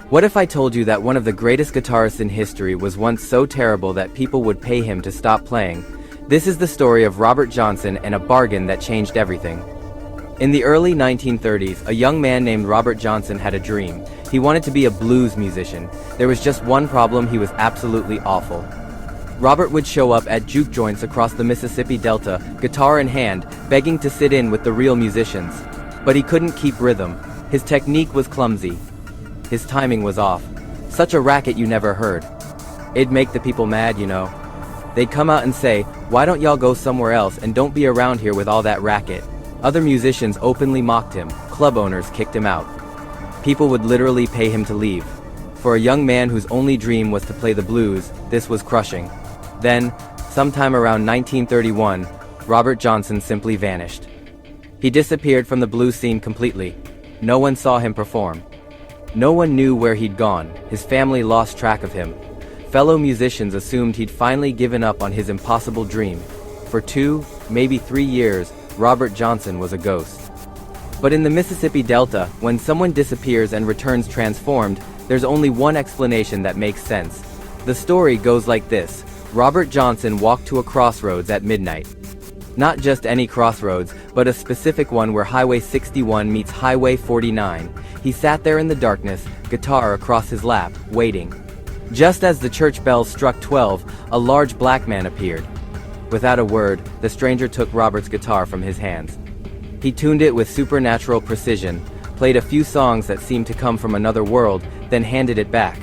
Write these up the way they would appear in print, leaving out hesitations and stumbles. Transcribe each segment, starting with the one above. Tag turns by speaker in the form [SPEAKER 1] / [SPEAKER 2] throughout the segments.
[SPEAKER 1] What if I told you that one of the greatest guitarists in history was once so terrible that people would pay him to stop playing? This is the story of Robert Johnson and a bargain that changed everything. In the early 1930s, a young man named Robert Johnson had a dream. He wanted to be a blues musician. There was just one problem: he was absolutely awful. Robert would show up at juke joints across the Mississippi Delta, guitar in hand, begging to sit in with the real musicians. But he couldn't keep rhythm. His technique was clumsy. His timing was off. Such a racket you never heard. It'd make the people mad, you know. They'd come out and say, "Why don't y'all go somewhere else and don't be around here with all that racket?" Other musicians openly mocked him. Club owners kicked him out. People would literally pay him to leave. For a young man whose only dream was to play the blues, this was crushing. Then, sometime around 1931, Robert Johnson simply vanished. He disappeared from the blues scene completely. No one saw him perform. No one knew where he'd gone. His family lost track of him. Fellow musicians assumed he'd finally given up on his impossible dream. For 2, maybe 3 years, Robert Johnson was a ghost. But in the Mississippi Delta, when someone disappears and returns transformed, there's only one explanation that makes sense. The story goes like this. Robert Johnson walked to a crossroads at midnight. Not just any crossroads, but a specific one where Highway 61 meets Highway 49. He sat there in the darkness, guitar across his lap, waiting. Just as the church bells struck 12, a large black man appeared. Without a word, the stranger took Robert's guitar from his hands. He tuned it with supernatural precision, played a few songs that seemed to come from another world, then handed it back.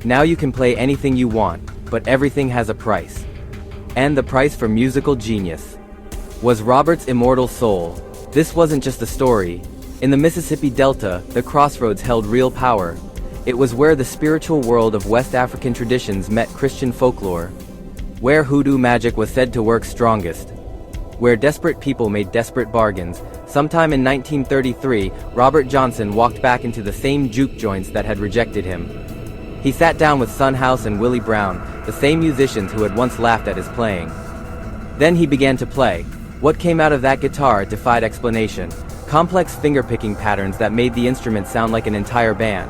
[SPEAKER 1] Now you can play anything you want, but everything has a price. And the price for musical genius was Robert's immortal soul. This wasn't just a story. In the Mississippi Delta, the crossroads held real power. It was where the spiritual world of West African traditions met Christian folklore. Where hoodoo magic was said to work strongest. Where desperate people made desperate bargains. Sometime in 1933, Robert Johnson walked back into the same juke joints that had rejected him. He sat down with Son House and Willie Brown, the same musicians who had once laughed at his playing. Then he began to play. What came out of that guitar defied explanation. Complex finger-picking patterns that made the instrument sound like an entire band.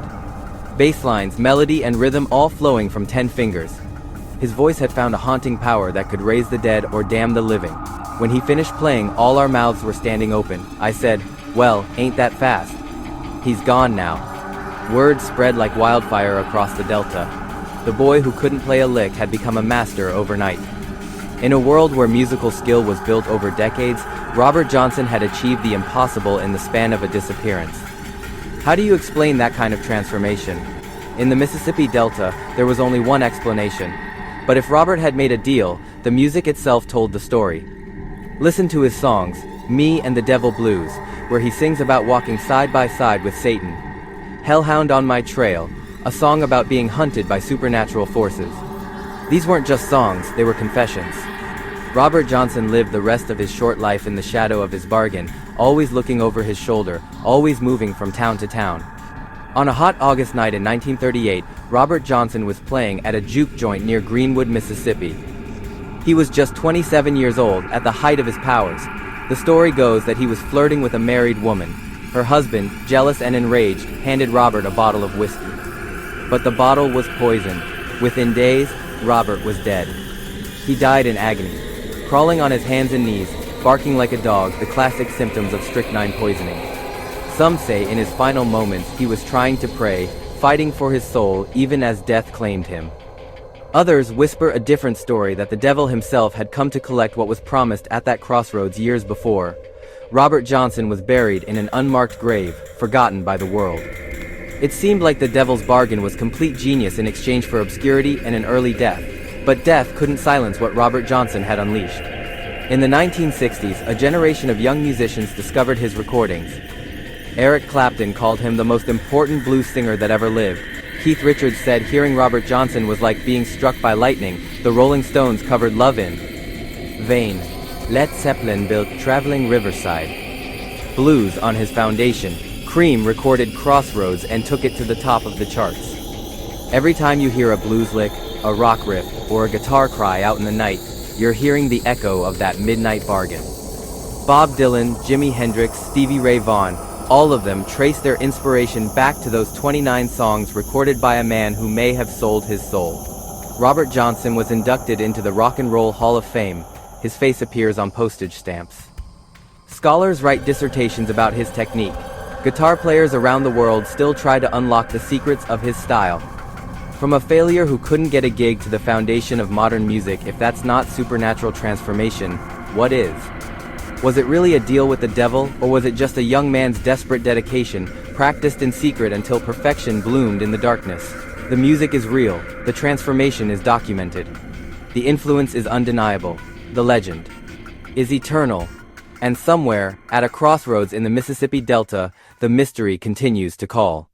[SPEAKER 1] Bass lines, melody, and rhythm all flowing from 10 fingers. His voice had found a haunting power that could raise the dead or damn the living. When he finished playing, all our mouths were standing open. I said, "Well, ain't that fast?" He's gone now. Word spread like wildfire across the Delta. The boy who couldn't play a lick had become a master overnight. In a world where musical skill was built over decades, Robert Johnson had achieved the impossible in the span of a disappearance. How do you explain that kind of transformation? In the Mississippi Delta, there was only one explanation. But if Robert had made a deal, the music itself told the story. Listen to his songs, Me and the Devil Blues, where he sings about walking side by side with Satan. Hellhound on My Trail, a song about being hunted by supernatural forces. These weren't just songs, they were confessions. Robert Johnson lived the rest of his short life in the shadow of his bargain, always looking over his shoulder, always moving from town to town. On a hot August night in 1938, Robert Johnson was playing at a juke joint near Greenwood, Mississippi. He was just 27 years old, at the height of his powers. The story goes that he was flirting with a married woman. Her husband, jealous and enraged, handed Robert a bottle of whiskey. But the bottle was poisoned. Within days, Robert was dead. He died in agony, crawling on his hands and knees, barking like a dog, the classic symptoms of strychnine poisoning. Some say in his final moments he was trying to pray, fighting for his soul even as death claimed him. Others whisper a different story, that the devil himself had come to collect what was promised at that crossroads years before. Robert Johnson was buried in an unmarked grave, forgotten by the world. It seemed like the devil's bargain was complete genius in exchange for obscurity and an early death. But death couldn't silence what Robert Johnson had unleashed. In the 1960s, a generation of young musicians discovered his recordings. Eric Clapton called him the most important blues singer that ever lived. Keith Richards said hearing Robert Johnson was like being struck by lightning. The Rolling Stones covered Love in Vain. Led Zeppelin built Traveling Riverside Blues on his foundation. Cream recorded Crossroads and took it to the top of the charts. Every time you hear a blues lick, a rock riff, or a guitar cry out in the night, you're hearing the echo of that midnight bargain. Bob Dylan, Jimi Hendrix, Stevie Ray Vaughan, All of them trace their inspiration back to those 29 songs recorded by a man who may have sold his soul. Robert Johnson was inducted into the Rock and Roll Hall of Fame. His face appears on postage stamps. Scholars write dissertations about his technique. Guitar players around the world still try to unlock the secrets of his style. From a failure who couldn't get a gig to the foundation of modern music, if that's not supernatural transformation, what is? Was it really a deal with the devil, or was it just a young man's desperate dedication, practiced in secret until perfection bloomed in the darkness? The music is real, the transformation is documented. The influence is undeniable, the legend is eternal. And somewhere, at a crossroads in the Mississippi Delta, the mystery continues to call.